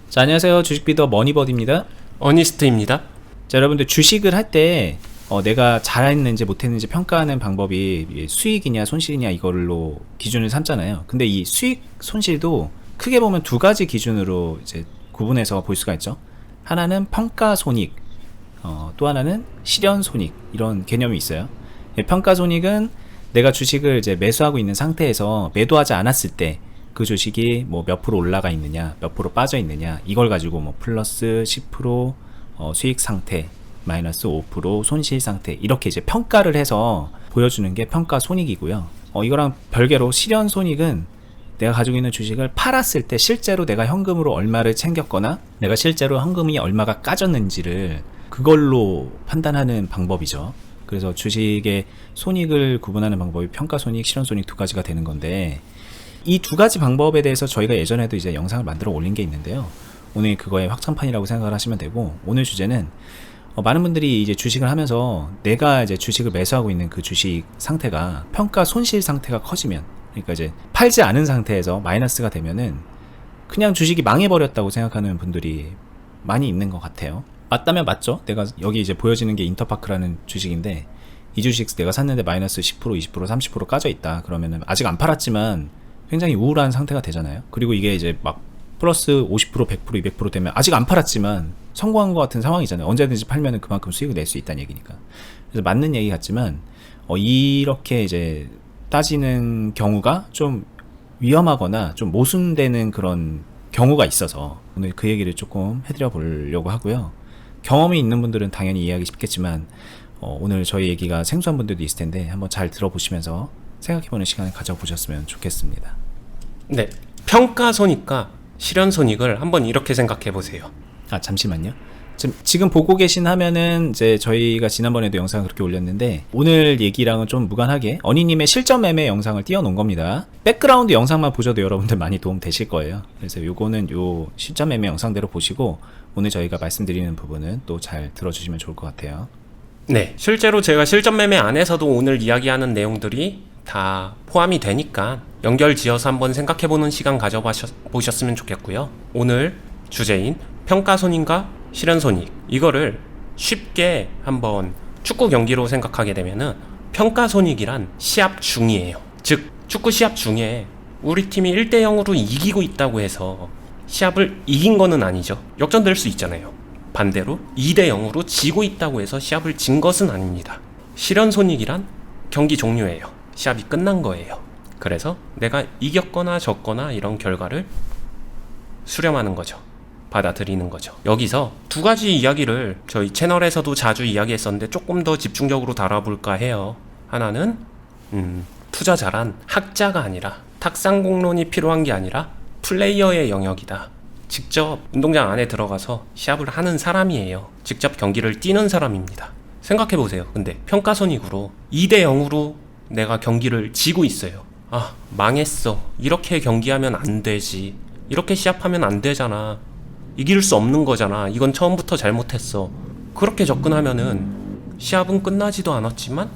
자, 안녕하세요. 주식비더 머니버드입니다. 어니스트입니다. 자, 여러분들 주식을 할 때 내가 잘했는지 못했는지 평가하는 방법이 수익이냐 손실이냐 이걸로 기준을 삼잖아요. 근데 이 수익 손실도 크게 보면 두 가지 기준으로 이제 구분해서 볼 수가 있죠. 하나는 평가 손익, 또 하나는 실현 손익, 이런 개념이 있어요. 평가 손익은 내가 주식을 이제 매수하고 있는 상태에서 매도하지 않았을 때 그 주식이 뭐 몇 프로 올라가 있느냐, 몇 프로 빠져 있느냐, 이걸 가지고 뭐 플러스 10%, 수익 상태, 마이너스 5% 손실 상태, 이렇게 이제 평가를 해서 보여주는 게 평가 손익이고요. 이거랑 별개로 실현 손익은 내가 가지고 있는 주식을 팔았을 때 실제로 내가 현금으로 얼마를 챙겼거나 내가 실제로 현금이 얼마가 까졌는지를 그걸로 판단하는 방법이죠. 그래서 주식의 손익을 구분하는 방법이 평가 손익, 실현 손익 두 가지가 되는 건데, 이 두 가지 방법에 대해서 저희가 예전에도 이제 영상을 만들어 올린 게 있는데요. 오늘 그거의 확장판이라고 생각을 하시면 되고, 오늘 주제는 많은 분들이 이제 주식을 하면서 내가 이제 주식을 매수하고 있는 그 주식 상태가 평가 손실 상태가 커지면, 그러니까 이제 팔지 않은 상태에서 마이너스가 되면은 그냥 주식이 망해버렸다고 생각하는 분들이 많이 있는 것 같아요. 맞다면 맞죠? 내가 여기 이제 보여지는 게 인터파크라는 주식인데, 이 주식 내가 샀는데 마이너스 10%, 20%, 30% 까져 있다. 그러면은 아직 안 팔았지만 굉장히 우울한 상태가 되잖아요. 그리고 이게 이제 막 플러스 50%, 100%, 200% 되면 아직 안 팔았지만 성공한 것 같은 상황이잖아요. 언제든지 팔면은 그만큼 수익을 낼 수 있다는 얘기니까. 그래서 맞는 얘기 같지만 이렇게 이제 따지는 경우가 좀 위험하거나 좀 모순되는 그런 경우가 있어서 오늘 그 얘기를 조금 해드려 보려고 하고요. 경험이 있는 분들은 당연히 이해하기 쉽겠지만 오늘 저희 얘기가 생소한 분들도 있을 텐데 한번 잘 들어보시면서 생각해보는 시간을 가져보셨으면 좋겠습니다. 네, 평가 손익과 실현 손익을 한번 이렇게 생각해 보세요. 잠시만요. 지금 보고 계신 화면은 이제 저희가 지난번에도 영상을 그렇게 올렸는데, 오늘 얘기랑은 좀 무관하게 어니님의 실전 매매 영상을 띄워놓은 겁니다. 백그라운드 영상만 보셔도 여러분들 많이 도움 되실 거예요. 그래서 요거는 요 실전 매매 영상대로 보시고 오늘 저희가 말씀드리는 부분은 또 잘 들어주시면 좋을 것 같아요. 네, 실제로 제가 실전 매매 안에서도 오늘 이야기하는 내용들이 다 포함이 되니까 연결 지어서 한번 생각해보는 시간 가져보셨으면 좋겠고요. 오늘 주제인 평가 손익과 실현 손익, 이거를 쉽게 한번 축구 경기로 생각하게 되면은 평가 손익이란 시합 중이에요. 즉 축구 시합 중에 우리 팀이 1대0으로 이기고 있다고 해서 시합을 이긴 거는 아니죠. 역전될 수 있잖아요. 반대로 2대0으로 지고 있다고 해서 시합을 진 것은 아닙니다. 실현 손익이란 경기 종료예요. 시합이 끝난 거예요. 그래서 내가 이겼거나 졌거나 이런 결과를 수렴하는 거죠. 받아들이는 거죠. 여기서 두 가지 이야기를 저희 채널에서도 자주 이야기했었는데 조금 더 집중적으로 다뤄볼까 해요. 하나는 투자자란 학자가 아니라, 탁상공론이 필요한 게 아니라 플레이어의 영역이다. 직접 운동장 안에 들어가서 시합을 하는 사람이에요. 직접 경기를 뛰는 사람입니다. 생각해보세요. 근데 평가손익으로 2대0으로 내가 경기를 지고 있어요. 망했어. 이렇게 경기하면 안 되지. 이렇게 시합하면 안 되잖아. 이길 수 없는 거잖아. 이건 처음부터 잘못했어. 그렇게 접근하면은 시합은 끝나지도 않았지만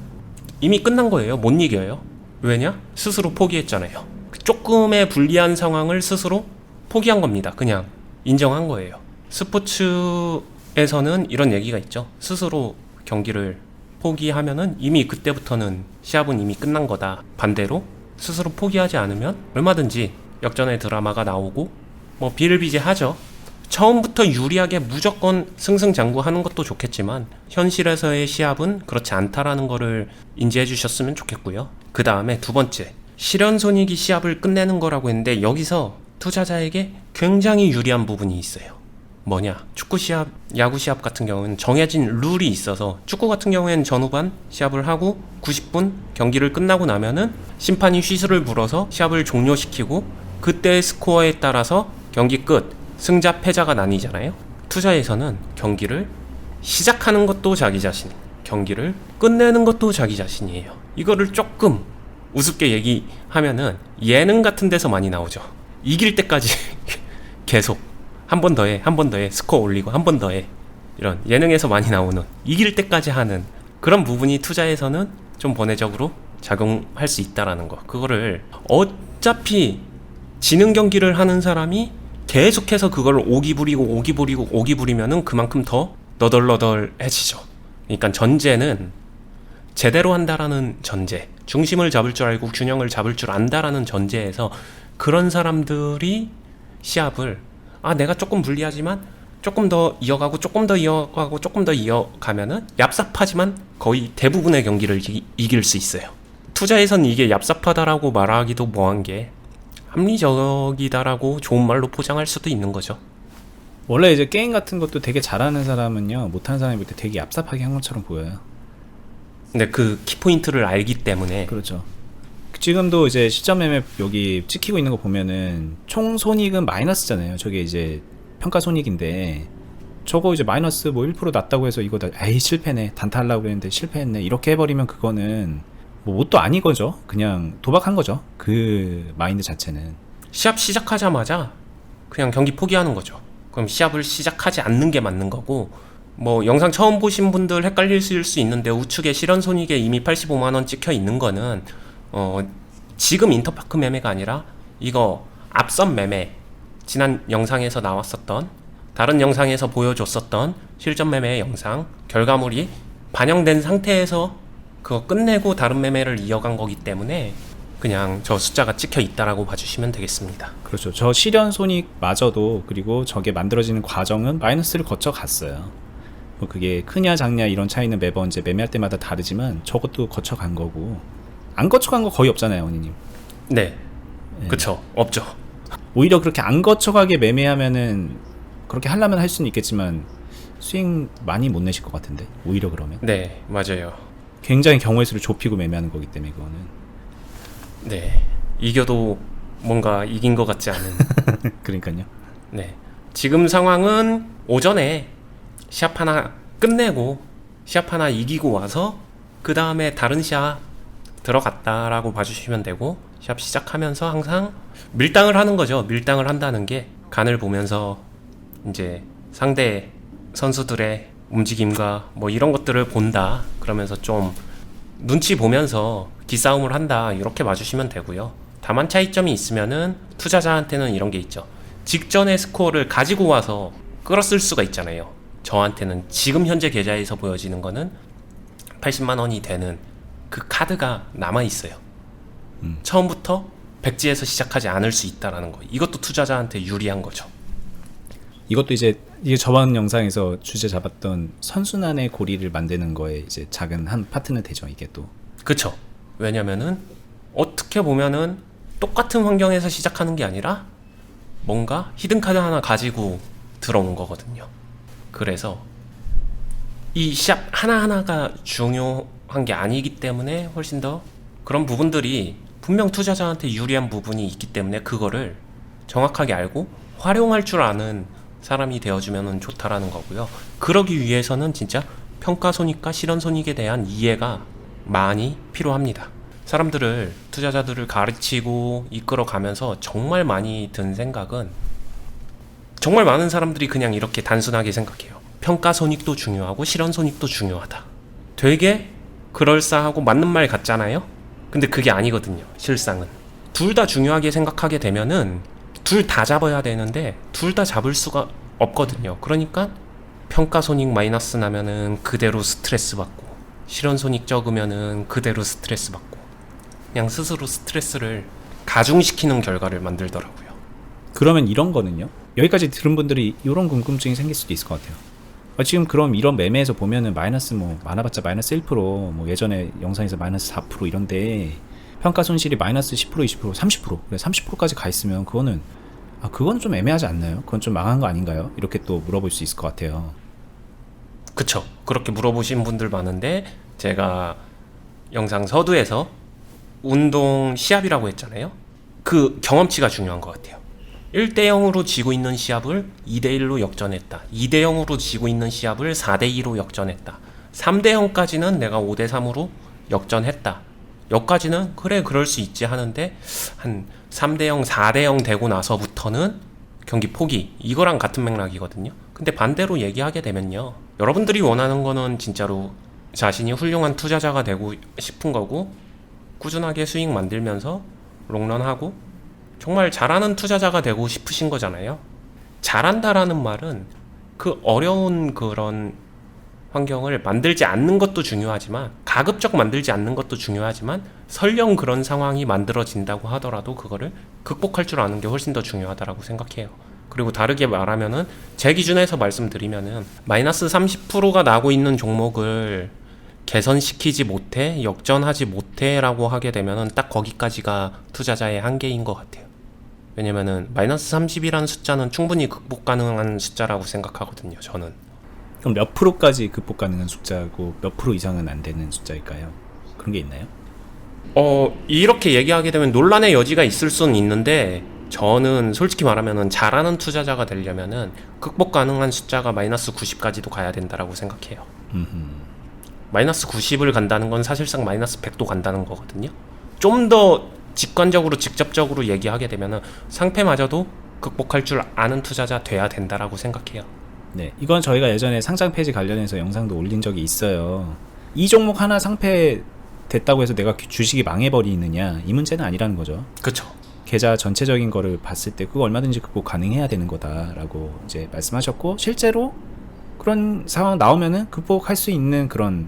이미 끝난 거예요. 못 이겨요. 왜냐? 스스로 포기했잖아요. 조금의 불리한 상황을 스스로 포기한 겁니다. 그냥 인정한 거예요. 스포츠에서는 이런 얘기가 있죠. 스스로 경기를 포기하면은 이미 그때부터는 시합은 이미 끝난 거다. 반대로 스스로 포기하지 않으면 얼마든지 역전의 드라마가 나오고 뭐 비일비재하죠. 처음부터 유리하게 무조건 승승장구하는 것도 좋겠지만 현실에서의 시합은 그렇지 않다라는 거를 인지해 주셨으면 좋겠고요. 그 다음에 두 번째, 실현손익이 시합을 끝내는 거라고 했는데 여기서 투자자에게 굉장히 유리한 부분이 있어요. 뭐냐? 축구 시합, 야구 시합 같은 경우는 정해진 룰이 있어서 축구 같은 경우에는 전후반 시합을 하고 90분 경기를 끝나고 나면은 심판이 휘슬을 불어서 시합을 종료시키고 그때의 스코어에 따라서 경기 끝, 승자 패자가 나뉘잖아요. 투자에서는 경기를 시작하는 것도 자기 자신, 경기를 끝내는 것도 자기 자신이에요. 이거를 조금 우습게 얘기하면은 예능 같은 데서 많이 나오죠. 이길 때까지 계속 한 번 더 해, 한 번 더 해, 스코어 올리고 한 번 더 해. 이런 예능에서 많이 나오는 이길 때까지 하는 그런 부분이 투자에서는 좀 번외적으로 작용할 수 있다라는 거. 그거를 어차피 지는 경기를 하는 사람이 계속해서 그걸 오기 부리면은 그만큼 더 너덜너덜해지죠. 그러니까 전제는 제대로 한다라는 전제, 중심을 잡을 줄 알고 균형을 잡을 줄 안다라는 전제에서 그런 사람들이 시합을 내가 조금 불리하지만 조금 더 이어가고 조금 더 이어가고 조금 더 이어가면은 얍삽하지만 거의 대부분의 경기를 이길 수 있어요. 투자에선 이게 얍삽하다라고 말하기도 뭐한 게 합리적이다라고 좋은 말로 포장할 수도 있는 거죠. 원래 이제 게임 같은 것도 되게 잘하는 사람은요, 못하는 사람이 볼 때 되게 얍삽하게 한 것처럼 보여요. 근데 그 키포인트를 알기 때문에. 그렇죠. 지금도 이제 시점 매매 여기 찍히고 있는 거 보면은 총 손익은 마이너스잖아요. 저게 이제 평가 손익인데 저거 이제 마이너스 뭐 1% 났다고 해서 이거 다 에이 실패네, 단타하려고 그랬는데 실패했네 이렇게 해버리면 그거는 뭐 뭣도 아닌 거죠. 그냥 도박한 거죠. 그 마인드 자체는. 시합 시작하자마자 그냥 경기 포기하는 거죠. 그럼 시합을 시작하지 않는 게 맞는 거고, 뭐 영상 처음 보신 분들 헷갈릴 수 있는데 우측에 실현손익에 이미 85만원 찍혀 있는 거는 지금 인터파크 매매가 아니라 이거 앞선 매매, 지난 영상에서 나왔었던, 다른 영상에서 보여줬었던 실전 매매의 영상 결과물이 반영된 상태에서 그거 끝내고 다른 매매를 이어간 거기 때문에 그냥 저 숫자가 찍혀 있다라고 봐주시면 되겠습니다. 그렇죠. 저 실현 손익마저도, 그리고 저게 만들어지는 과정은 마이너스를 거쳐 갔어요. 뭐 그게 크냐 작냐 이런 차이는 매번 이제 매매할 때마다 다르지만 저것도 거쳐 간 거고, 안 거쳐 간 거 거의 없잖아요, 원희님. 네, 그쵸, 없죠. 오히려 그렇게 안 거쳐가게 매매하면은 그렇게 하려면 할 수는 있겠지만 수익 많이 못 내실 것 같은데, 오히려 그러면. 네, 맞아요. 굉장히 경우의 수를 좁히고 매매하는 거기 때문에 그거는. 네, 이겨도 뭔가 이긴 것 같지 않은. 그러니까요. 네, 지금 상황은 오전에 시합 하나 끝내고 시합 하나 이기고 와서 그 다음에 다른 시합 들어갔다라고 봐주시면 되고, 시합 시작하면서 항상 밀당을 하는 거죠. 밀당을 한다는 게 간을 보면서 이제 상대 선수들의 움직임과 뭐 이런 것들을 본다, 그러면서 좀 눈치 보면서 기싸움을 한다, 이렇게 봐주시면 되고요. 다만 차이점이 있으면은 투자자한테는 이런 게 있죠. 직전의 스코어를 가지고 와서 끌었을 수가 있잖아요. 저한테는 지금 현재 계좌에서 보여지는 거는 80만 원이 되는 그 카드가 남아있어요. 처음부터 백지에서 시작하지 않을 수 있다라는 거, 이것도 투자자한테 유리한 거죠. 이것도 이제 이게 저번 영상에서 주제 잡았던 선순환의 고리를 만드는 거에 이제 작은 한 파트는 되죠, 이게 또. 그쵸. 왜냐면은 어떻게 보면은 똑같은 환경에서 시작하는 게 아니라 뭔가 히든카드 하나 가지고 들어온 거거든요. 그래서 이 시합 하나하나가 중요한 게 아니기 때문에 훨씬 더 그런 부분들이 분명 투자자한테 유리한 부분이 있기 때문에 그거를 정확하게 알고 활용할 줄 아는 사람이 되어주면 좋다라는 거고요. 그러기 위해서는 진짜 평가손익과 실현손익에 대한 이해가 많이 필요합니다. 사람들을, 투자자들을 가르치고 이끌어가면서 정말 많이 든 생각은, 정말 많은 사람들이 그냥 이렇게 단순하게 생각해요. 평가손익도 중요하고 실현손익도 중요하다. 되게 그럴싸하고 맞는 말 같잖아요? 근데 그게 아니거든요, 실상은. 둘 다 중요하게 생각하게 되면은 둘 다 잡아야 되는데 둘 다 잡을 수가 없거든요. 그러니까 평가손익 마이너스 나면은 그대로 스트레스 받고, 실현손익 적으면은 그대로 스트레스 받고, 그냥 스스로 스트레스를 가중시키는 결과를 만들더라고요. 그러면 이런 거는요? 여기까지 들은 분들이 이런 궁금증이 생길 수도 있을 것 같아요. 지금 그럼 이런 매매에서 보면은 마이너스 뭐 많아봤자 마이너스 1%, 뭐 예전에 영상에서 마이너스 4% 이런데 평가 손실이 마이너스 10%, 20%, 30%, 그래 30%까지 가 있으면 그거는 그건 좀 애매하지 않나요? 그건 좀 망한 거 아닌가요? 이렇게 또 물어볼 수 있을 것 같아요. 그쵸. 그렇게 물어보신 분들 많은데, 제가 영상 서두에서 운동 시합이라고 했잖아요. 그 경험치가 중요한 것 같아요. 1대0으로 지고 있는 시합을 2대1로 역전했다. 2대0으로 지고 있는 시합을 4대2로 역전했다. 3대0까지는 내가 5대3으로 역전했다. 여기까지는 그래 그럴 수 있지 하는데, 한 3대0, 4대0 되고 나서부터는 경기 포기, 이거랑 같은 맥락이거든요. 근데 반대로 얘기하게 되면요, 여러분들이 원하는 거는 진짜로 자신이 훌륭한 투자자가 되고 싶은 거고, 꾸준하게 수익 만들면서 롱런하고 정말 잘하는 투자자가 되고 싶으신 거잖아요. 잘한다라는 말은 그 어려운 그런 환경을 만들지 않는 것도 중요하지만, 가급적 만들지 않는 것도 중요하지만, 설령 그런 상황이 만들어진다고 하더라도 그거를 극복할 줄 아는 게 훨씬 더 중요하다라고 생각해요. 그리고 다르게 말하면은, 제 기준에서 말씀드리면은 마이너스 30%가 나고 있는 종목을 개선시키지 못해, 역전하지 못해 라고 하게 되면은 딱 거기까지가 투자자의 한계인 것 같아요. 왜냐면은 마이너스 30이라는 숫자는 충분히 극복 가능한 숫자라고 생각하거든요, 저는. 그럼 몇 프로까지 극복 가능한 숫자고 몇 프로 이상은 안 되는 숫자일까요? 그런 게 있나요? 이렇게 얘기하게 되면 논란의 여지가 있을 수는 있는데, 저는 솔직히 말하면은 잘하는 투자자가 되려면은 극복 가능한 숫자가 마이너스 90까지도 가야 된다라고 생각해요. 마이너스 90을 간다는 건 사실상 마이너스 100도 간다는 거거든요. 좀 더 직관적으로 직접적으로 얘기하게 되면은 상패마저도 극복할 줄 아는 투자자 돼야 된다라고 생각해요. 네, 이건 저희가 예전에 상장 폐지 관련해서 영상도 올린 적이 있어요. 이 종목 하나 상패 됐다고 해서 내가 주식이 망해버리느냐, 이 문제는 아니라는 거죠. 그쵸. 계좌 전체적인 거를 봤을 때 그거 얼마든지 극복 가능해야 되는 거다라고 이제 말씀하셨고, 실제로 그런 상황 나오면은 극복할 수 있는 그런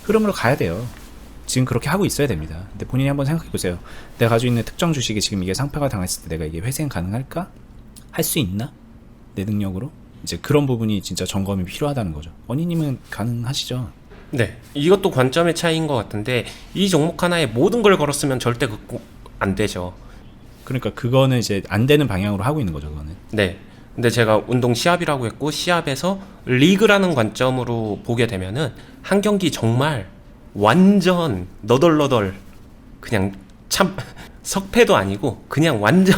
흐름으로 가야 돼요. 지금 그렇게 하고 있어야 됩니다. 근데 본인이 한번 생각해 보세요. 내가 가지고 있는 특정 주식이 지금 이게 상패가 당했을 때 내가 이게 회생 가능할까? 할 수 있나? 내 능력으로? 이제 그런 부분이 진짜 점검이 필요하다는 거죠. 원희님은 가능하시죠? 네, 이것도 관점의 차이인 것 같은데, 이 종목 하나에 모든 걸 걸었으면 절대 극복 안 되죠. 그러니까 그거는 이제 안 되는 방향으로 하고 있는 거죠, 그거는. 네. 근데 제가 운동 시합이라고 했고, 시합에서 리그라는 관점으로 보게 되면은 한 경기 정말 완전 너덜너덜, 그냥 참 석패도 아니고 그냥 완전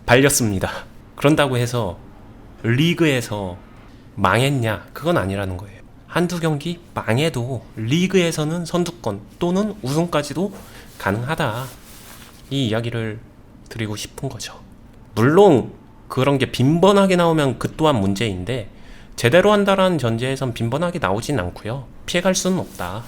발렸습니다. 그런다고 해서 리그에서 망했냐? 그건 아니라는 거예요. 한두 경기 망해도 리그에서는 선두권 또는 우승까지도 가능하다, 이 이야기를 드리고 싶은 거죠. 물론 그런 게 빈번하게 나오면 그 또한 문제인데, 제대로 한다라는 전제에선 빈번하게 나오진 않고요. 피해갈 수는 없다.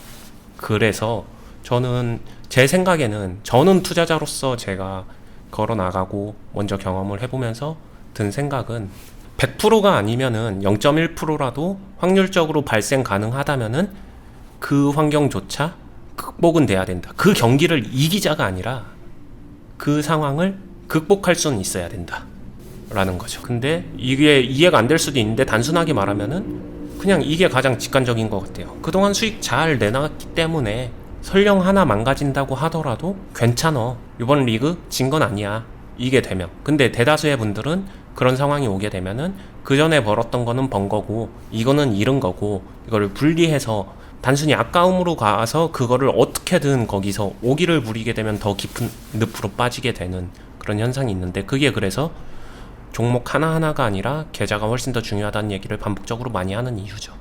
그래서 저는, 제 생각에는, 저는 투자자로서 제가 걸어나가고 먼저 경험을 해보면서 든 생각은, 100%가 아니면은 0.1%라도 확률적으로 발생 가능하다면은 그 환경조차 극복은 돼야 된다. 그 경기를 이기자가 아니라 그 상황을 극복할 수는 있어야 된다 라는 거죠. 근데 이게 이해가 안 될 수도 있는데, 단순하게 말하면은 그냥 이게 가장 직관적인 것 같아요. 그동안 수익 잘 내놨기 때문에 설령 하나 망가진다고 하더라도 괜찮아, 이번 리그 진 건 아니야, 이게 되면. 근데 대다수의 분들은 그런 상황이 오게 되면은 그 전에 벌었던 거는 번 거고 이거는 잃은 거고, 이거를 분리해서 단순히 아까움으로 가서 그거를 어떻게든 거기서 오기를 부리게 되면 더 깊은 늪으로 빠지게 되는 그런 현상이 있는데, 그게 그래서 종목 하나하나가 아니라 계좌가 훨씬 더 중요하다는 얘기를 반복적으로 많이 하는 이유죠.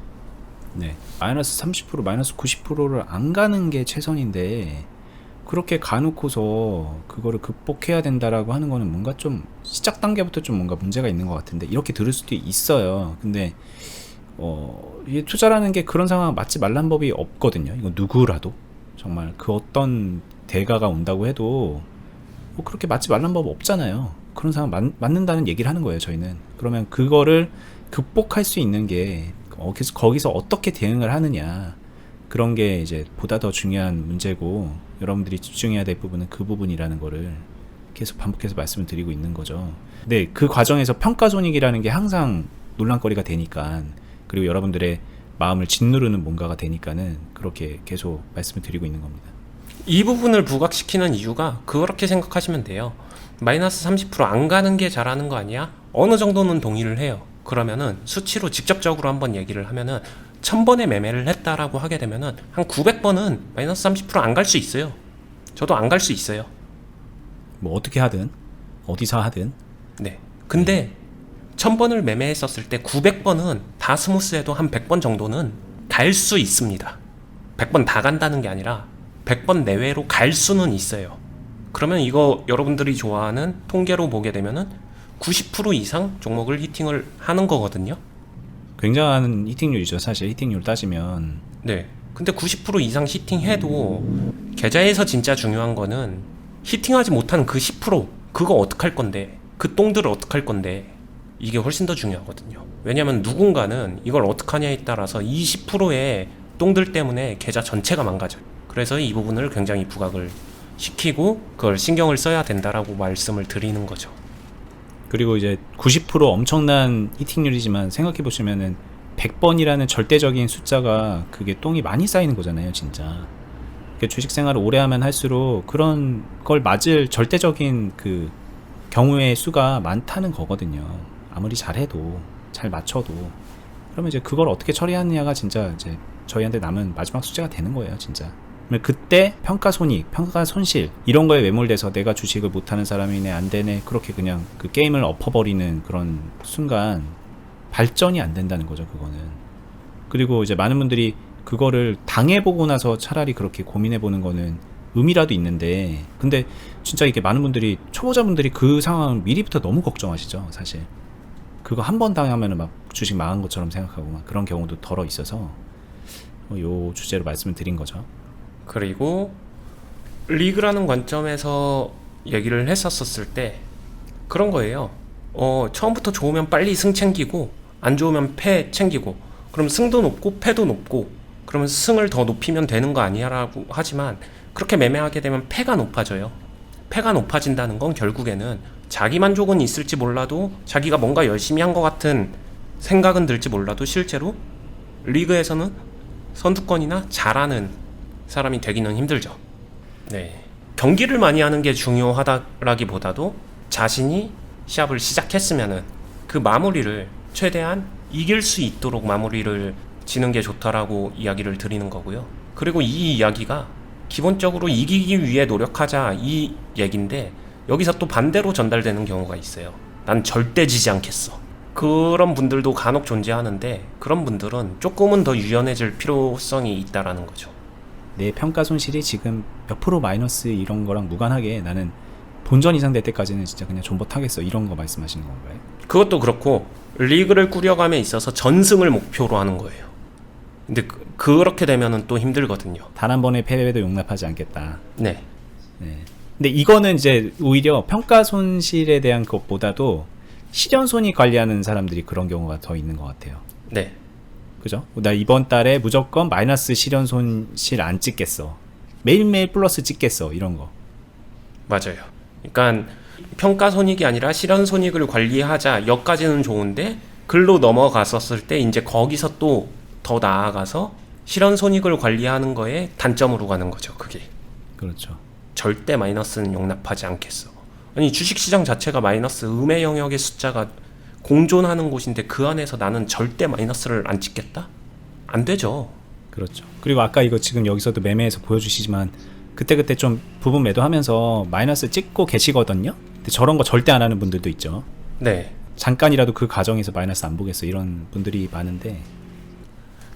네, 마이너스 30%, 마이너스 90%를 안 가는 게 최선인데, 그렇게 가놓고서 그거를 극복해야 된다라고 하는 거는 뭔가 좀 시작 단계부터 좀 뭔가 문제가 있는 것 같은데, 이렇게 들을 수도 있어요. 근데 이 투자라는 게 그런 상황 맞지 말란 법이 없거든요. 이거 누구라도 정말 그 어떤 대가가 온다고 해도 뭐 그렇게 맞지 말란 법 없잖아요. 그런 상황 맞는다는 얘기를 하는 거예요, 저희는. 그러면 그거를 극복할 수 있는 게 거기서 어떻게 대응을 하느냐, 그런 게 이제 보다 더 중요한 문제고, 여러분들이 집중해야 될 부분은 그 부분이라는 거를 계속 반복해서 말씀을 드리고 있는 거죠. 근데 그 과정에서 평가손익이라는 게 항상 논란거리가 되니까, 그리고 여러분들의 마음을 짓누르는 뭔가가 되니까는 그렇게 계속 말씀을 드리고 있는 겁니다. 이 부분을 부각시키는 이유가 그렇게 생각하시면 돼요. 마이너스 30%안 가는 게 잘하는 거 아니야? 어느 정도는 동의를 해요. 그러면은 수치로 직접적으로 한번 얘기를 하면은 1000번의 매매를 했다라고 하게 되면은 한 900번은 마이너스 30%안 갈 수 있어요. 저도 안 갈 수 있어요. 뭐 어떻게 하든 어디서 하든. 네. 근데 1000번을 매매했었을 때 900번은 다 스무스해도 한 100번 정도는 갈 수 있습니다. 100번 다 간다는 게 아니라 100번 내외로 갈 수는 있어요. 그러면 이거 여러분들이 좋아하는 통계로 보게 되면은 90% 이상 종목을 히팅을 하는 거거든요. 굉장한 히팅률이죠, 사실. 히팅률 따지면. 네. 근데 90% 이상 히팅해도 계좌에서 진짜 중요한 거는 히팅하지 못한 그 10%, 그거 어떡할 건데, 그 똥들을 어떡할 건데, 이게 훨씬 더 중요하거든요. 왜냐면 누군가는 이걸 어떻게 하냐에 따라서 20%의 똥들 때문에 계좌 전체가 망가져요. 그래서 이 부분을 굉장히 부각을 시키고 그걸 신경을 써야 된다라고 말씀을 드리는 거죠. 그리고 이제 90% 엄청난 히팅률이지만 생각해 보시면은 100번이라는 절대적인 숫자가 그게 똥이 많이 쌓이는 거잖아요, 진짜. 주식 생활을 오래 하면 할수록 그런 걸 맞을 절대적인 그 경우의 수가 많다는 거거든요. 아무리 잘해도, 잘 맞춰도. 그러면 이제 그걸 어떻게 처리하느냐가 진짜 이제 저희한테 남은 마지막 숙제가 되는 거예요, 진짜. 그러면 그때 평가 손익, 평가 손실 이런 거에 매몰돼서 내가 주식을 못하는 사람이네, 안 되네, 그렇게 그냥 그 게임을 엎어버리는 그런 순간 발전이 안 된다는 거죠, 그거는. 그리고 이제 많은 분들이 그거를 당해보고 나서 차라리 그렇게 고민해보는 거는 의미라도 있는데, 근데 진짜 이게 많은 분들이, 초보자분들이 그 상황을 미리부터 너무 걱정하시죠, 사실. 그거 한 번 당하면은 막 주식 망한 것처럼 생각하고 막 그런 경우도 덜어 있어서 요 주제로 말씀을 드린 거죠. 그리고 리그라는 관점에서 얘기를 했었을 때 그런 거예요. 처음부터 좋으면 빨리 승 챙기고 안 좋으면 패 챙기고, 그럼 승도 높고 패도 높고 그러면 승을 더 높이면 되는 거 아니야 라고 하지만, 그렇게 매매하게 되면 패가 높아져요. 패가 높아진다는 건 결국에는 자기 만족은 있을지 몰라도, 자기가 뭔가 열심히 한 것 같은 생각은 들지 몰라도 실제로 리그에서는 선두권이나 잘하는 사람이 되기는 힘들죠. 네. 경기를 많이 하는 게 중요하다라기보다도 자신이 시합을 시작했으면은 그 마무리를 최대한 이길 수 있도록 마무리를 지는 게 좋다라고 이야기를 드리는 거고요. 그리고 이 이야기가 기본적으로 이기기 위해 노력하자 이 얘기인데, 여기서 또 반대로 전달되는 경우가 있어요. 난 절대 지지 않겠어. 그런 분들도 간혹 존재하는데, 그런 분들은 조금은 더 유연해질 필요성이 있다라는 거죠. 내 평가 손실이 지금 몇 프로 마이너스 이런 거랑 무관하게 나는 본전 이상 될 때까지는 진짜 그냥 존버타겠어, 이런 거 말씀하시는 건가요? 그것도 그렇고 리그를 꾸려감에 있어서 전승을 목표로 하는 거예요. 근데 그렇게 되면은 또 힘들거든요. 단 한 번의 패배도 용납하지 않겠다. 네. 네. 근데 이거는 이제 오히려 평가 손실에 대한 것보다도 실현손익 관리하는 사람들이 그런 경우가 더 있는 것 같아요. 네. 그죠? 나 이번 달에 무조건 마이너스 실현손실 안 찍겠어. 매일매일 플러스 찍겠어. 이런 거. 맞아요. 그러니까 평가 손익이 아니라 실현 손익을 관리하자 여기까지는 좋은데, 글로 넘어갔었을 때 이제 거기서 또 더 나아가서 실현 손익을 관리하는 거에 단점으로 가는 거죠. 그게. 그렇죠. 절대 마이너스는 용납하지 않겠어. 아니, 주식시장 자체가 마이너스, 음의 영역의 숫자가 공존하는 곳인데 그 안에서 나는 절대 마이너스를 안 찍겠다? 안 되죠. 그렇죠. 그리고 아까 이거 지금 여기서도 매매에서 보여주시지만 그때그때 좀 부분 매도하면서 마이너스 찍고 계시거든요. 근데 저런 거 절대 안 하는 분들도 있죠. 네. 잠깐이라도 그 과정에서 마이너스 안 보겠어, 이런 분들이 많은데,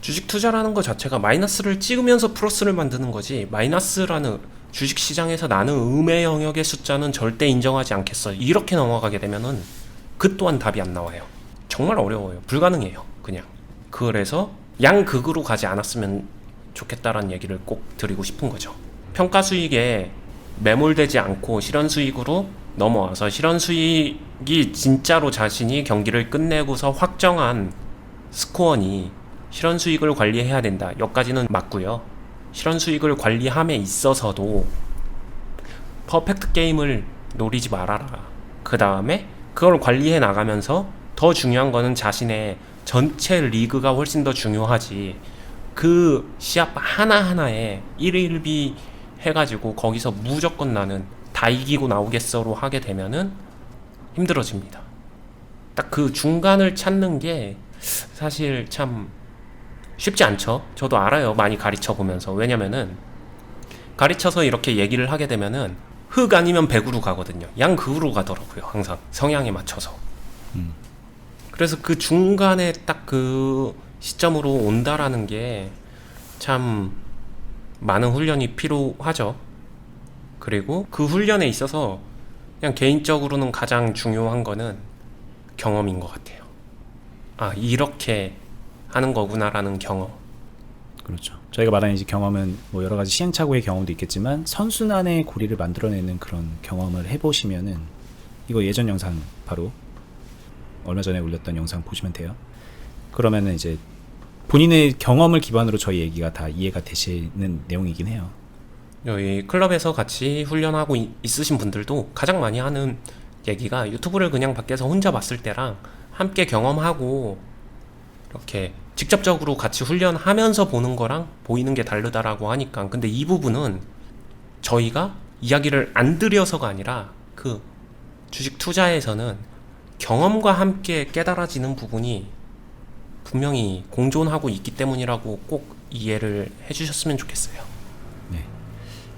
주식 투자라는 것 자체가 마이너스를 찍으면서 플러스를 만드는 거지, 마이너스라는 주식시장에서 나는 음의 영역의 숫자는 절대 인정하지 않겠어 이렇게 넘어가게 되면은 그 또한 답이 안 나와요. 정말 어려워요. 불가능해요. 그냥. 그래서 양극으로 가지 않았으면 좋겠다라는 얘기를 꼭 드리고 싶은 거죠. 평가 수익에 매몰되지 않고 실현 수익으로 넘어와서, 실현 수익이 진짜로 자신이 경기를 끝내고서 확정한 스코어니 실현 수익을 관리해야 된다, 여기까지는 맞고요. 실현 수익을 관리함에 있어서도 퍼펙트 게임을 노리지 말아라. 그 다음에 그걸 관리해 나가면서 더 중요한 거는 자신의 전체 리그가 훨씬 더 중요하지, 그 시합 하나하나에 1일비 해가지고 거기서 무조건 나는 다 이기고 나오겠어로 하게 되면은 힘들어집니다. 딱 그 중간을 찾는 게 사실 참 쉽지 않죠. 저도 알아요. 많이 가르쳐 보면서. 왜냐면은 가르쳐서 이렇게 얘기를 하게 되면은 흑 아니면 백으로 가거든요. 양극으로 가더라고요. 항상 성향에 맞춰서. 그래서 그 중간에 딱 그 시점으로 온다라는 게 참 많은 훈련이 필요하죠. 그리고 그 훈련에 있어서 그냥 개인적으로는 가장 중요한 거는 경험인 것 같아요. 아, 이렇게 하는 거구나라는 경험. 그렇죠. 저희가 말하는 이제 경험은 뭐 여러 가지 시행착오의 경험도 있겠지만 선순환의 고리를 만들어내는 그런 경험을 해보시면은, 이거 예전 영상 바로 얼마 전에 올렸던 영상 보시면 돼요. 그러면은 이제 본인의 경험을 기반으로 저희 얘기가 다 이해가 되시는 내용이긴 해요. 여기 클럽에서 같이 훈련하고 있으신 분들도 가장 많이 하는 얘기가 유튜브를 그냥 밖에서 혼자 봤을 때랑 함께 경험하고 이렇게 직접적으로 같이 훈련하면서 보는 거랑 보이는 게 다르다라고 하니까, 근데 이 부분은 저희가 이야기를 안 드려서가 아니라 그 주식 투자에서는 경험과 함께 깨달아지는 부분이 분명히 공존하고 있기 때문이라고 꼭 이해를 해주셨으면 좋겠어요. 네.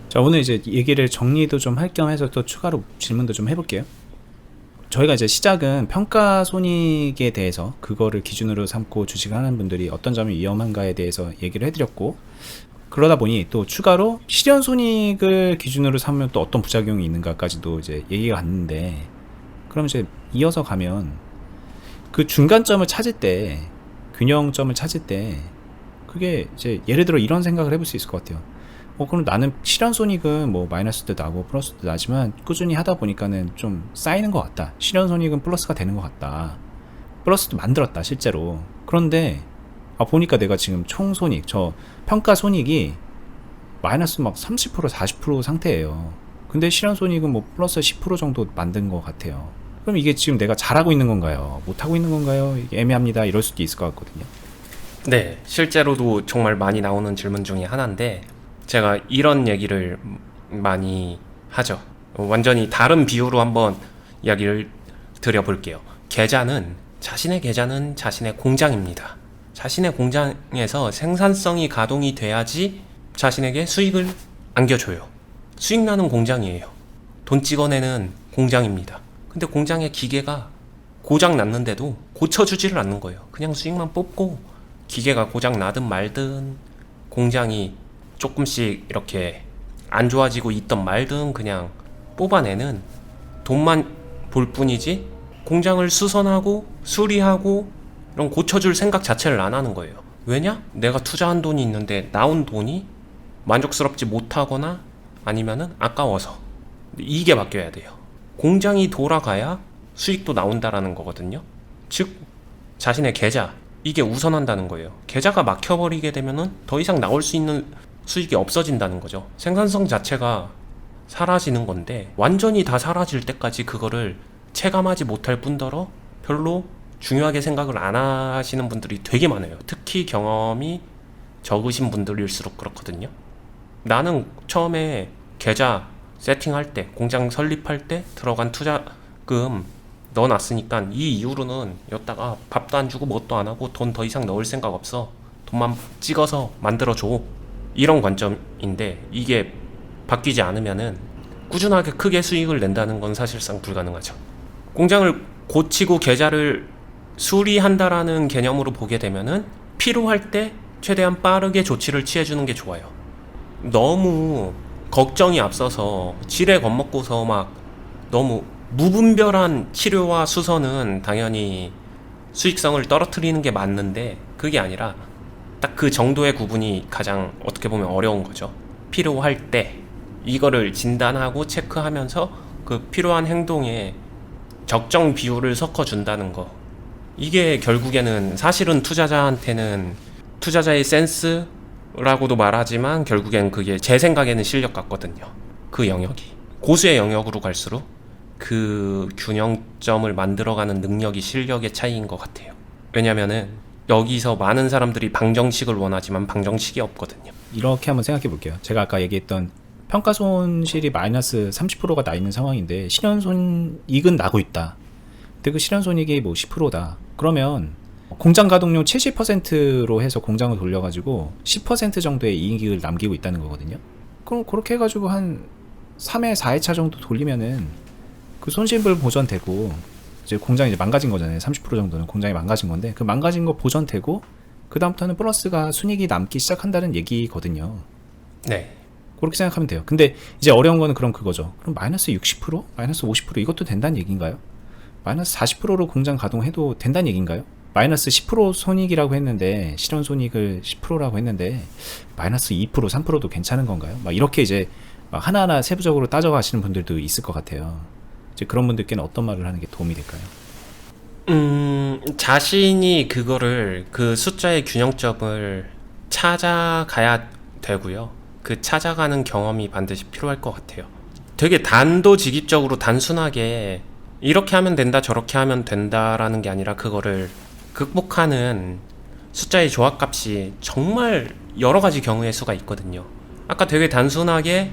자, 오늘 이제 얘기를 정리도 좀 할 겸 해서 또 추가로 질문도 좀 해볼게요. 저희가 이제 시작은 평가 손익에 대해서 그거를 기준으로 삼고 주식을 하는 분들이 어떤 점이 위험한가에 대해서 얘기를 해드렸고, 그러다 보니 또 추가로 실현 손익을 기준으로 삼으면 또 어떤 부작용이 있는가까지도 이제 얘기가 갔는데, 그럼 이제 이어서 가면 그 중간점을 찾을 때, 균형점을 찾을 때, 그게 이제 예를 들어 이런 생각을 해볼 수 있을 것 같아요. 그럼 나는 실현 손익은 뭐 마이너스도 나고 플러스도 나지만 꾸준히 하다 보니까는 좀 쌓이는 것 같다. 실현 손익은 플러스가 되는 것 같다. 플러스도 만들었다 실제로. 그런데 보니까 내가 지금 총 손익, 저 평가 손익이 마이너스 막 30% 40% 상태예요. 근데 실현 손익은 뭐 플러스 10% 정도 만든 것 같아요. 그럼 이게 지금 내가 잘하고 있는 건가요? 못하고 있는 건가요? 애매합니다. 이럴 수도 있을 것 같거든요. 네, 실제로도 정말 많이 나오는 질문 중에 하나인데, 제가 이런 얘기를 많이 하죠. 완전히 다른 비유로 한번 이야기를 드려볼게요. 자신의 계좌는 자신의 공장입니다. 자신의 공장에서 생산성이 가동이 돼야지 자신에게 수익을 안겨줘요. 수익 나는 공장이에요. 돈 찍어내는 공장입니다. 근데 공장의 기계가 고장 났는데도 고쳐주지를 않는 거예요. 그냥 수익만 뽑고 기계가 고장 나든 말든 공장이 조금씩 이렇게 안 좋아지고 있던 말든 그냥 뽑아내는, 돈만 볼 뿐이지 공장을 수선하고 수리하고 이런 고쳐줄 생각 자체를 안 하는 거예요. 왜냐? 내가 투자한 돈이 있는데 나온 돈이 만족스럽지 못하거나 아니면은 아까워서. 이게 바뀌어야 돼요. 공장이 돌아가야 수익도 나온다라는 거거든요. 즉 자신의 계좌, 이게 우선한다는 거예요. 계좌가 막혀버리게 되면은 더 이상 나올 수 있는 수익이 없어진다는 거죠. 생산성 자체가 사라지는 건데, 완전히 다 사라질 때까지 그거를 체감하지 못할 뿐더러 별로 중요하게 생각을 안 하시는 분들이 되게 많아요. 특히 경험이 적으신 분들일수록 그렇거든요. 나는 처음에 계좌 세팅할 때, 공장 설립할 때 들어간 투자금 넣어놨으니까 이 이후로는 여기다가 밥도 안 주고 뭣도 안 하고 돈 더 이상 넣을 생각 없어. 돈만 찍어서 만들어줘. 이런 관점인데, 이게 바뀌지 않으면은 꾸준하게 크게 수익을 낸다는 건 사실상 불가능하죠. 공장을 고치고 계좌를 수리한다라는 개념으로 보게 되면은 필요할 때 최대한 빠르게 조치를 취해주는 게 좋아요. 너무 걱정이 앞서서 지레 겁먹고서 막 너무 무분별한 치료와 수선은 당연히 수익성을 떨어뜨리는 게 맞는데, 그게 아니라 딱 그 정도의 구분이 가장 어떻게 보면 어려운 거죠. 필요할 때 이거를 진단하고 체크하면서 그 필요한 행동에 적정 비율을 섞어준다는 거, 이게 결국에는 사실은 투자자한테는 투자자의 센스라고도 말하지만 결국엔 그게 제 생각에는 실력 같거든요. 그 영역이 고수의 영역으로 갈수록 그 균형점을 만들어가는 능력이 실력의 차이인 것 같아요. 왜냐면은 여기서 많은 사람들이 방정식을 원하지만 방정식이 없거든요. 이렇게 한번 생각해 볼게요. 제가 아까 얘기했던 평가 손실이 마이너스 30%가 나 있는 상황인데 실현 손익은 나고 있다. 근데 그 실현 손익이 뭐 10%다. 그러면 공장 가동률 70%로 해서 공장을 돌려가지고 10% 정도의 이익을 남기고 있다는 거거든요. 그럼 그렇게 해가지고 한 3회, 4회차 정도 돌리면은 그 손실분 보전되고, 이제 공장이 이제 망가진 거잖아요. 30% 정도는 공장이 망가진 건데, 그 망가진 거 보전되고 그 다음부터는 플러스가 순익이 남기 시작한다는 얘기거든요. 네. 그렇게 생각하면 돼요. 근데 이제 어려운 거는 그럼 그거죠. 그럼 마이너스 60%? 마이너스 50% 이것도 된다는 얘기인가요? 마이너스 40%로 공장 가동해도 된다는 얘기인가요? 마이너스 10% 손익이라고 했는데, 실현 손익을 10%라고 했는데 마이너스 2%, 3%도 괜찮은 건가요? 막 이렇게 이제 하나하나 세부적으로 따져가시는 분들도 있을 것 같아요. 이제 그런 분들께는 어떤 말을 하는 게 도움이 될까요? 자신이 그거를 그 숫자의 균형점을 찾아가야 되고요. 그 찾아가는 경험이 반드시 필요할 것 같아요. 되게 단도직입적으로 단순하게 이렇게 하면 된다, 저렇게 하면 된다라는 게 아니라 그거를 극복하는 숫자의 조합값이 정말 여러 가지 경우의 수가 있거든요. 아까 되게 단순하게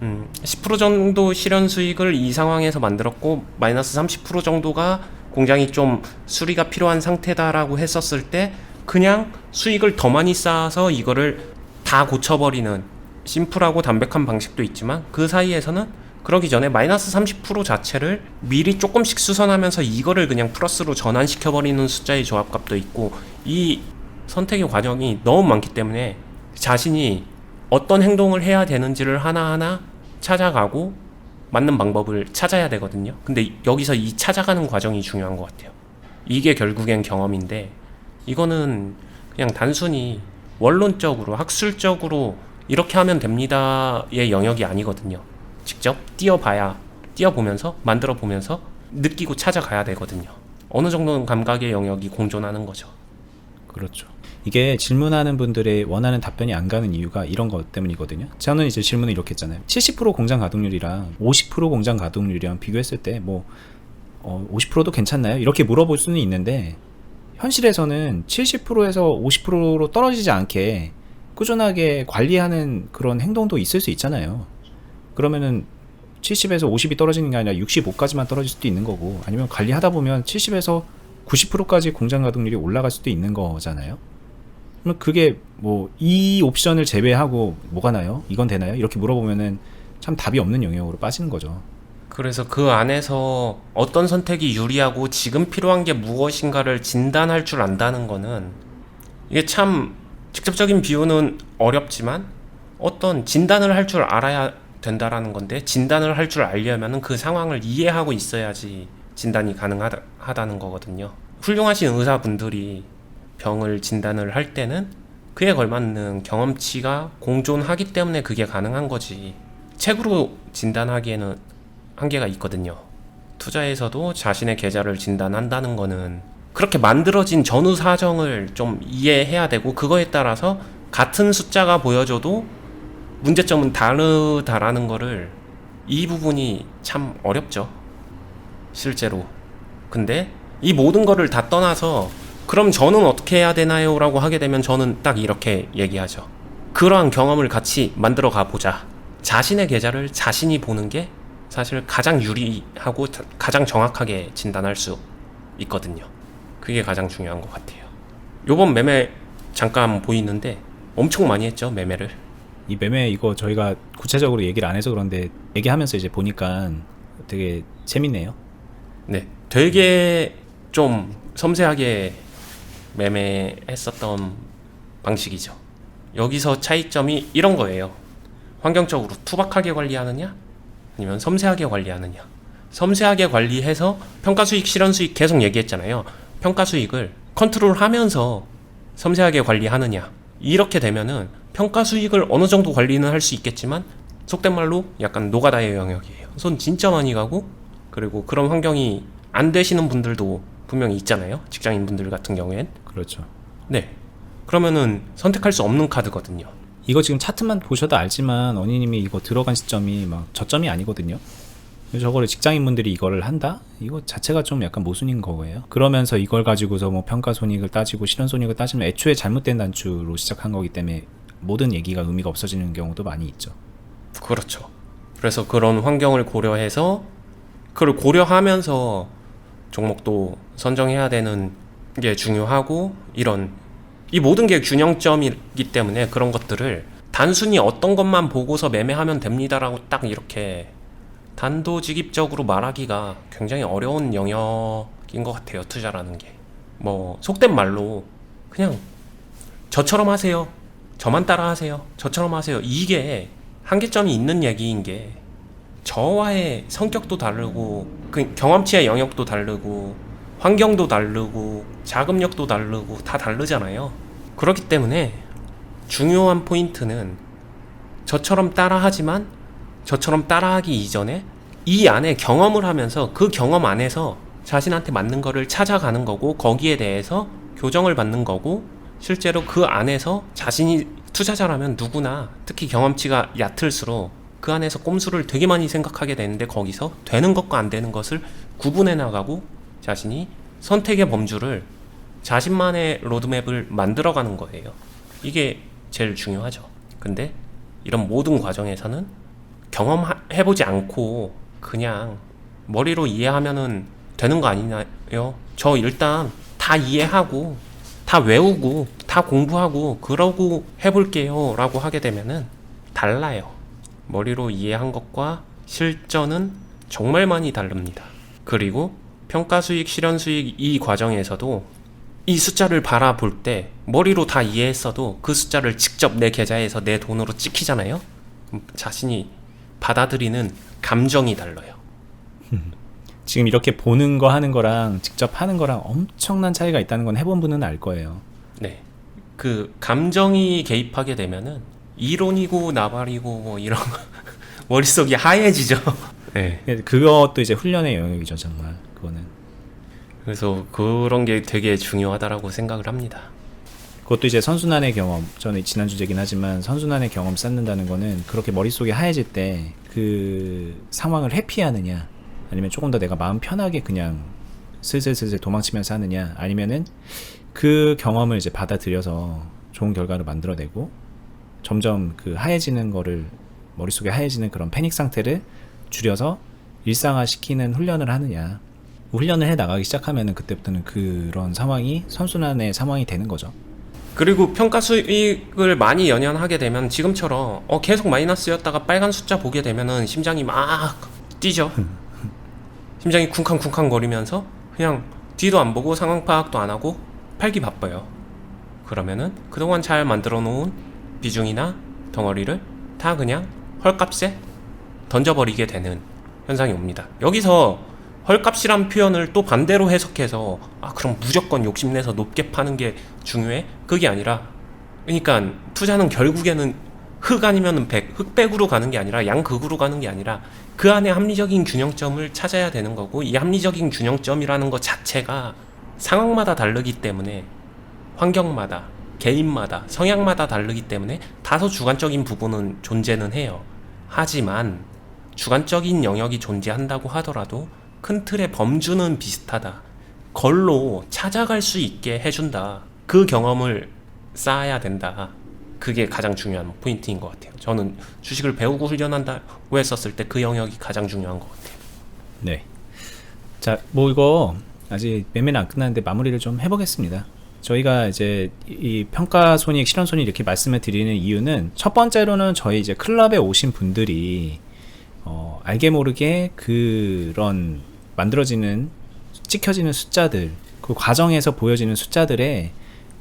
10% 정도 실현 수익을 이 상황에서 만들었고 마이너스 30% 정도가 공장이 좀 수리가 필요한 상태다라고 했었을 때 그냥 수익을 더 많이 쌓아서 이거를 다 고쳐버리는 심플하고 담백한 방식도 있지만 그 사이에서는 그러기 전에 마이너스 30% 자체를 미리 조금씩 수선하면서 이거를 그냥 플러스로 전환시켜버리는 숫자의 조합값도 있고 이 선택의 과정이 너무 많기 때문에 자신이 어떤 행동을 해야 되는지를 하나하나 찾아가고 맞는 방법을 찾아야 되거든요. 근데 여기서 이 찾아가는 과정이 중요한 것 같아요. 이게 결국엔 경험인데 이거는 그냥 단순히 원론적으로 학술적으로 이렇게 하면 됩니다의 영역이 아니거든요. 직접 뛰어보면서 만들어 보면서 느끼고 찾아가야 되거든요. 어느 정도는 감각의 영역이 공존하는 거죠. 그렇죠. 이게 질문하는 분들의 원하는 답변이 안 가는 이유가 이런 것 때문이거든요. 저는 이제 질문을 이렇게 했잖아요. 70% 공장 가동률이랑 50% 공장 가동률이랑 비교했을 때 50%도 괜찮나요? 이렇게 물어볼 수는 있는데 현실에서는 70%에서 50%로 떨어지지 않게 꾸준하게 관리하는 그런 행동도 있을 수 있잖아요. 그러면은 70에서 50이 떨어지는 게 아니라 65까지만 떨어질 수도 있는 거고, 아니면 관리하다 보면 70에서 90%까지 공장 가동률이 올라갈 수도 있는 거잖아요. 그럼 그게 이 옵션을 제외하고 뭐가 나요? 이건 되나요? 이렇게 물어보면은 참 답이 없는 영역으로 빠지는 거죠. 그래서 그 안에서 어떤 선택이 유리하고 지금 필요한 게 무엇인가를 진단할 줄 안다는 거는 이게 참 직접적인 비유는 어렵지만 어떤 진단을 할 줄 알아야 된다라는 건데, 진단을 할 줄 알려면은 그 상황을 이해하고 있어야지 진단이 가능하다는 거거든요. 훌륭하신 의사분들이 병을 진단을 할 때는 그에 걸맞는 경험치가 공존하기 때문에 그게 가능한 거지, 책으로 진단하기에는 한계가 있거든요. 투자에서도 자신의 계좌를 진단한다는 거는 그렇게 만들어진 전후 사정을 좀 이해해야 되고, 그거에 따라서 같은 숫자가 보여줘도 문제점은 다르다라는 거를, 이 부분이 참 어렵죠, 실제로. 근데 이 모든 거를 다 떠나서 그럼 저는 어떻게 해야 되나요? 라고 하게 되면 저는 딱 이렇게 얘기하죠. 그러한 경험을 같이 만들어 가보자. 자신의 계좌를 자신이 보는 게 사실 가장 유리하고 가장 정확하게 진단할 수 있거든요. 그게 가장 중요한 것 같아요. 요번 매매 잠깐 보이는데 엄청 많이 했죠, 매매를. 이 매매 이거 저희가 구체적으로 얘기를 안 해서 그런데 얘기하면서 이제 보니까 되게 재밌네요. 네, 되게 좀 섬세하게 매매했었던 방식이죠. 여기서 차이점이 이런 거예요. 환경적으로 투박하게 관리하느냐, 아니면 섬세하게 관리하느냐. 섬세하게 관리해서 평가수익, 실현수익 계속 얘기했잖아요. 평가수익을 컨트롤하면서 섬세하게 관리하느냐. 이렇게 되면은 평가수익을 어느 정도 관리는 할 수 있겠지만 속된 말로 약간 노가다의 영역이에요. 손 진짜 많이 가고, 그리고 그런 환경이 안 되시는 분들도 분명히 있잖아요, 직장인분들 같은 경우엔. 그렇죠. 네, 그러면은 선택할 수 없는 카드거든요. 이거 지금 차트만 보셔도 알지만 언니님이 이거 들어간 시점이 막 저점이 아니거든요. 저거를 직장인분들이 이거를 한다? 이거 자체가 좀 약간 모순인 거예요. 그러면서 이걸 가지고서 평가손익을 따지고 실현손익을 따지면 애초에 잘못된 단추로 시작한 거기 때문에 모든 얘기가 의미가 없어지는 경우도 많이 있죠. 그렇죠. 그래서 그런 환경을 고려해서, 그걸 고려하면서 종목도 선정해야 되는 게 중요하고, 이 모든 게 균형점이기 때문에 그런 것들을 단순히 어떤 것만 보고서 매매하면 됩니다라고 딱 이렇게 단도직입적으로 말하기가 굉장히 어려운 영역인 것 같아요, 투자라는 게. 속된 말로 그냥 저처럼 하세요, 저만 따라 하세요, 저처럼 하세요, 이게 한계점이 있는 얘기인 게, 저와의 성격도 다르고 그 경험치의 영역도 다르고 환경도 다르고 자금력도 다르고 다 다르잖아요. 그렇기 때문에 중요한 포인트는 저처럼 따라하지만 저처럼 따라하기 이전에 이 안에 경험을 하면서 그 경험 안에서 자신한테 맞는 거를 찾아가는 거고 거기에 대해서 교정을 받는 거고 실제로 그 안에서 자신이 투자자라면 누구나 특히 경험치가 얕을수록 그 안에서 꼼수를 되게 많이 생각하게 되는데 거기서 되는 것과 안 되는 것을 구분해 나가고 자신이 선택의 범주를 자신만의 로드맵을 만들어가는 거예요. 이게 제일 중요하죠. 근데 이런 모든 과정에서는 경험해보지 않고 그냥 머리로 이해하면은 되는 거 아니나요? 저 일단 다 이해하고 다 외우고 다 공부하고 그러고 해볼게요 라고 하게 되면은 달라요. 머리로 이해한 것과 실전은 정말 많이 다릅니다. 그리고 평가수익, 실현수익 이 과정에서도 이 숫자를 바라볼 때 머리로 다 이해했어도 그 숫자를 직접 내 계좌에서 내 돈으로 찍히잖아요. 자신이 받아들이는 감정이 달라요. 지금 이렇게 보는 거 하는 거랑 직접 하는 거랑 엄청난 차이가 있다는 건 해본 분은 알 거예요. 네, 그 감정이 개입하게 되면은 이론이고 나발이고 뭐 이런 머릿속이 하얘지죠. 네. 그것도 이제 훈련의 영역이죠, 정말. 그거는. 그래서 그런 게 되게 중요하다라고 생각을 합니다. 그것도 이제 선순환의 경험, 저는 지난 주제긴 하지만 선순환의 경험 쌓는다는 거는 그렇게 머릿속에 하얘질 때 그 상황을 회피하느냐, 아니면 조금 더 내가 마음 편하게 그냥 슬슬 도망치면서 하느냐, 아니면은 그 경험을 이제 받아들여서 좋은 결과를 만들어내고 점점 그 하얘지는 거를, 머릿속에 하얘지는 그런 패닉 상태를 줄여서 일상화시키는 훈련을 하느냐. 훈련을 해 나가기 시작하면은 그때부터는 그런 상황이 선순환의 상황이 되는 거죠. 그리고 평가 수익을 많이 연연하게 되면 지금처럼 계속 마이너스였다가 빨간 숫자 보게 되면은 심장이 막 뛰죠. 심장이 쿵쾅쿵쾅 거리면서 그냥 뒤도 안 보고 상황 파악도 안 하고 팔기 바빠요. 그러면은 그동안 잘 만들어 놓은 비중이나 덩어리를 다 그냥 헐값에 던져버리게 되는 현상이 옵니다. 여기서 헐값이란 표현을 또 반대로 해석해서 그럼 무조건 욕심내서 높게 파는 게 중요해? 그게 아니라, 그러니까 투자는 결국에는 흑 아니면 백, 흑백으로 가는 게 아니라 양극으로 가는 게 아니라 그 안에 합리적인 균형점을 찾아야 되는 거고, 이 합리적인 균형점이라는 것 자체가 상황마다 다르기 때문에, 환경마다, 개인마다, 성향마다 다르기 때문에 다소 주관적인 부분은 존재는 해요. 하지만 주관적인 영역이 존재한다고 하더라도 큰 틀의 범주는 비슷하다. 걸로 찾아갈 수 있게 해준다. 그 경험을 쌓아야 된다. 그게 가장 중요한 포인트인 것 같아요. 저는 주식을 배우고 훈련한다고 했었을 때 그 영역이 가장 중요한 것 같아요. 네. 자, 뭐 이거 아직 매매는 안 끝났는데 마무리를 좀 해보겠습니다. 저희가 이제 이 평가 손익, 실현 손익 이렇게 말씀을 드리는 이유는, 첫 번째로는 저희 이제 클럽에 오신 분들이 알게 모르게 그런 만들어지는, 찍혀지는 숫자들, 그 과정에서 보여지는 숫자들에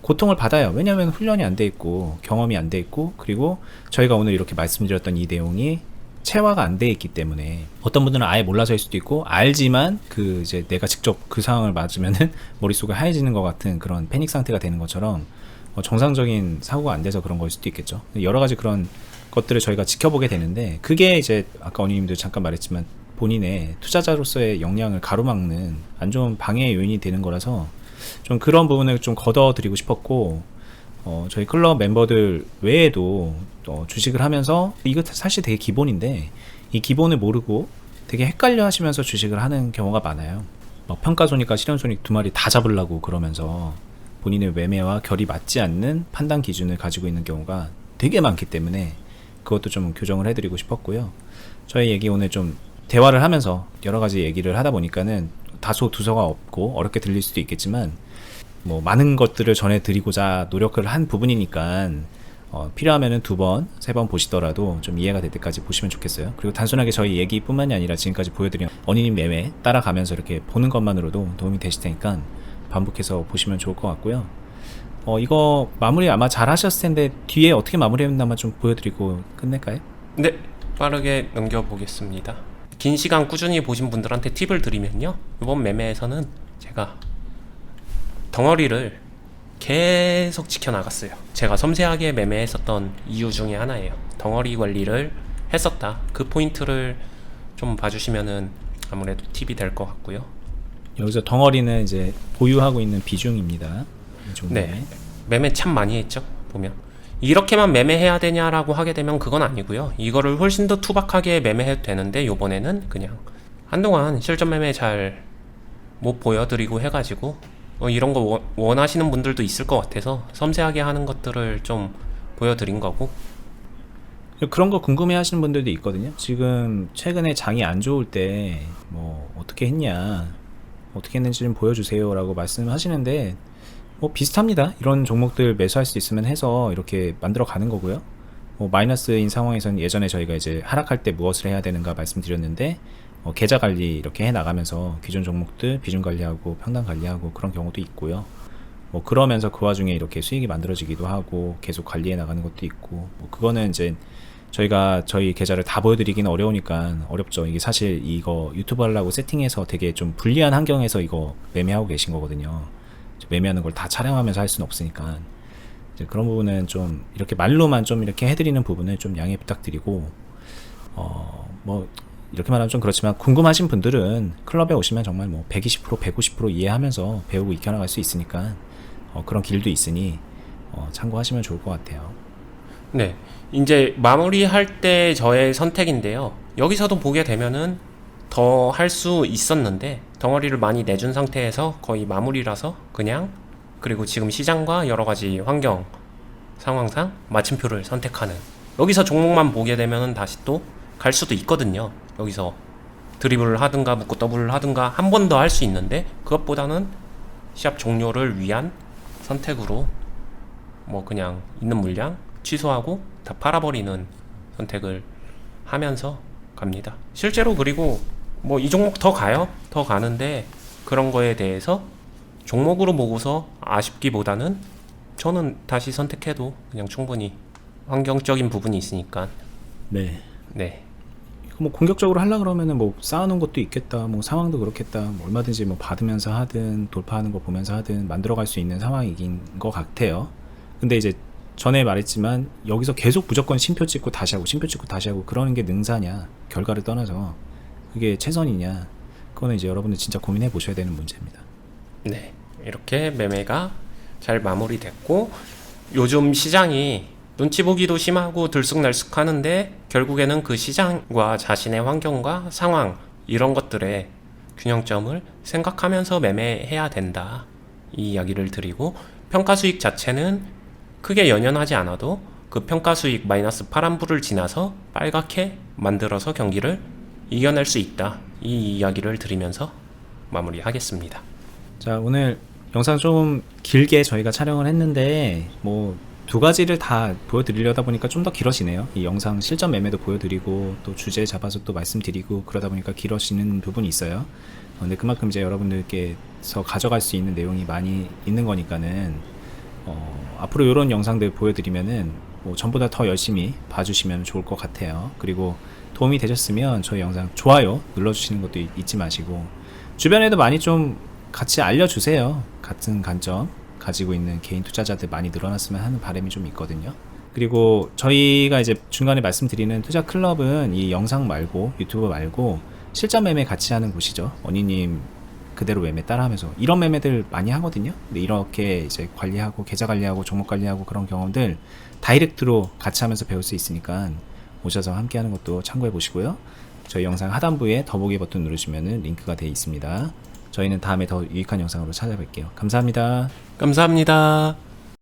고통을 받아요. 왜냐하면 훈련이 안 돼 있고 경험이 안 돼 있고, 그리고 저희가 오늘 이렇게 말씀드렸던 이 내용이 체화가 안 돼 있기 때문에, 어떤 분들은 아예 몰라서일 수도 있고, 알지만 그 이제 내가 직접 그 상황을 맞으면은 머릿속에 하얘지는 것 같은 그런 패닉 상태가 되는 것처럼 정상적인 사고가 안 돼서 그런 걸 수도 있겠죠. 여러 가지 그런 것들을 저희가 지켜보게 되는데, 그게 이제 아까 언니님도 잠깐 말했지만 본인의 투자자로서의 역량을 가로막는 안 좋은 방해 요인이 되는 거라서 좀 그런 부분을 좀 걷어드리고 싶었고, 저희 클럽 멤버들 외에도 주식을 하면서, 이거 사실 되게 기본인데 이 기본을 모르고 되게 헷갈려 하시면서 주식을 하는 경우가 많아요. 평가손익과 실현손익 두 마리 다 잡으려고 그러면서 본인의 매매와 결이 맞지 않는 판단 기준을 가지고 있는 경우가 되게 많기 때문에 그것도 좀 교정을 해드리고 싶었고요. 저희 얘기 오늘 좀 대화를 하면서 여러 가지 얘기를 하다 보니까는 다소 두서가 없고 어렵게 들릴 수도 있겠지만, 뭐 많은 것들을 전해드리고자 노력을 한 부분이니까 필요하면은 2번, 3번 보시더라도 좀 이해가 될 때까지 보시면 좋겠어요. 그리고 단순하게 저희 얘기뿐만이 아니라 지금까지 보여드린 언니님 매매 따라가면서 이렇게 보는 것만으로도 도움이 되실 테니까 반복해서 보시면 좋을 것 같고요. 이거 마무리 아마 잘 하셨을 텐데 뒤에 어떻게 마무리했나만 좀 보여드리고 끝낼까요? 네, 빠르게 넘겨보겠습니다. 긴 시간 꾸준히 보신 분들한테 팁을 드리면요, 이번 매매에서는 제가 덩어리를 계속 지켜나갔어요. 제가 섬세하게 매매했었던 이유 중에 하나예요. 덩어리 관리를 했었다. 그 포인트를 좀 봐주시면은 아무래도 팁이 될 것 같고요. 여기서 덩어리는 이제 보유하고 있는 비중입니다. 이 종목에. 네. 매매 참 많이 했죠. 보면 이렇게만 매매해야 되냐라고 하게 되면 그건 아니고요. 이거를 훨씬 더 투박하게 매매해도 되는데 요번에는 그냥 한동안 실전 매매 잘 못 보여드리고 해가지고 이런 거 원하시는 분들도 있을 것 같아서 섬세하게 하는 것들을 좀 보여드린 거고. 그런 거 궁금해 하시는 분들도 있거든요. 지금 최근에 장이 안 좋을 때 뭐 어떻게 했냐, 어떻게 했는지 좀 보여주세요 라고 말씀하시는데 뭐 비슷합니다. 이런 종목들 매수할 수 있으면 해서 이렇게 만들어 가는 거고요. 뭐 마이너스인 상황에서는 예전에 저희가 이제 하락할 때 무엇을 해야 되는가 말씀드렸는데 계좌 관리 이렇게 해 나가면서 기존 종목들 비중 관리하고 평단 관리하고 그런 경우도 있고요. 뭐 그러면서 그 와중에 이렇게 수익이 만들어지기도 하고 계속 관리해 나가는 것도 있고, 뭐 그거는 이제 저희가 저희 계좌를 다 보여드리기는 어려우니까 어렵죠. 이게 사실 이거 유튜브 하려고 세팅해서 되게 좀 불리한 환경에서 이거 매매하고 계신 거거든요. 매매하는 걸 다 촬영하면서 할 수는 없으니까 이제 그런 부분은 좀 이렇게 말로만 좀 이렇게 해드리는 부분을 좀 양해 부탁드리고, 뭐 이렇게 말하면 좀 그렇지만 궁금하신 분들은 클럽에 오시면 정말 뭐 120% 150% 이해하면서 배우고 익혀나갈 수 있으니까 그런 길도 있으니 참고하시면 좋을 것 같아요. 네. 이제 마무리할 때 저의 선택인데요. 여기서도 보게 되면은 더 할 수 있었는데 덩어리를 많이 내준 상태에서 거의 마무리라서 그냥, 그리고 지금 시장과 여러 가지 환경 상황상 마침표를 선택하는, 여기서 종목만 보게 되면은 다시 또 갈 수도 있거든요. 여기서 드리블을 하든가 묶고 더블을 하든가 한 번 더 할 수 있는데 그것보다는 시합 종료를 위한 선택으로 뭐 그냥 있는 물량 취소하고 다 팔아버리는 선택을 하면서 갑니다. 실제로 그리고 뭐 이 종목 더 가요? 더 가는데 그런 거에 대해서 종목으로 보고서 아쉽기보다는 저는 다시 선택해도 그냥 충분히 환경적인 부분이 있으니까. 네. 네. 뭐 공격적으로 하려 그러면은 뭐 쌓아놓은 것도 있겠다, 뭐 상황도 그렇겠다, 뭐 얼마든지 뭐 받으면서 하든 돌파하는 거 보면서 하든 만들어갈 수 있는 상황인 것 같아요. 근데 이제 전에 말했지만 여기서 계속 무조건 심표 찍고 다시 하고 심표 찍고 다시 하고 그러는 게 능사냐, 결과를 떠나서 그게 최선이냐, 그거는 이제 여러분들 진짜 고민해 보셔야 되는 문제입니다. 네. 이렇게 매매가 잘 마무리됐고, 요즘 시장이 눈치 보기도 심하고 들쑥날쑥 하는데 결국에는 그 시장과 자신의 환경과 상황 이런 것들의 균형점을 생각하면서 매매해야 된다, 이 이야기를 드리고, 평가 수익 자체는 크게 연연하지 않아도 그 평가 수익 마이너스 파란불을 지나서 빨갛게 만들어서 경기를 이겨낼 수 있다, 이 이야기를 드리면서 마무리하겠습니다. 자, 오늘 영상 좀 길게 저희가 촬영을 했는데 뭐 두 가지를 다 보여드리려다 보니까 좀 더 길어지네요. 이 영상 실전 매매도 보여드리고 또 주제 잡아서 또 말씀드리고 그러다 보니까 길어지는 부분이 있어요. 근데 그만큼 이제 여러분들께서 가져갈 수 있는 내용이 많이 있는 거니까는 앞으로 이런 영상들 보여드리면은 뭐 전보다 더 열심히 봐주시면 좋을 것 같아요. 그리고 도움이 되셨으면 저희 영상 좋아요 눌러주시는 것도 잊지 마시고 주변에도 많이 좀 같이 알려주세요. 같은 관점 가지고 있는 개인 투자자들 많이 늘어났으면 하는 바람이 좀 있거든요. 그리고 저희가 이제 중간에 말씀드리는 투자 클럽은 이 영상 말고 유튜브 말고 실전 매매 같이 하는 곳이죠. 언니님 그대로 매매 따라하면서 이런 매매들 많이 하거든요. 근데 이렇게 이제 관리하고 계좌 관리하고 종목 관리하고 그런 경험들 다이렉트로 같이 하면서 배울 수 있으니까 오셔서 함께 하는 것도 참고해 보시고요. 저희 영상 하단부에 더보기 버튼 누르시면 링크가 되어 있습니다. 저희는 다음에 더 유익한 영상으로 찾아뵐게요. 감사합니다. 감사합니다.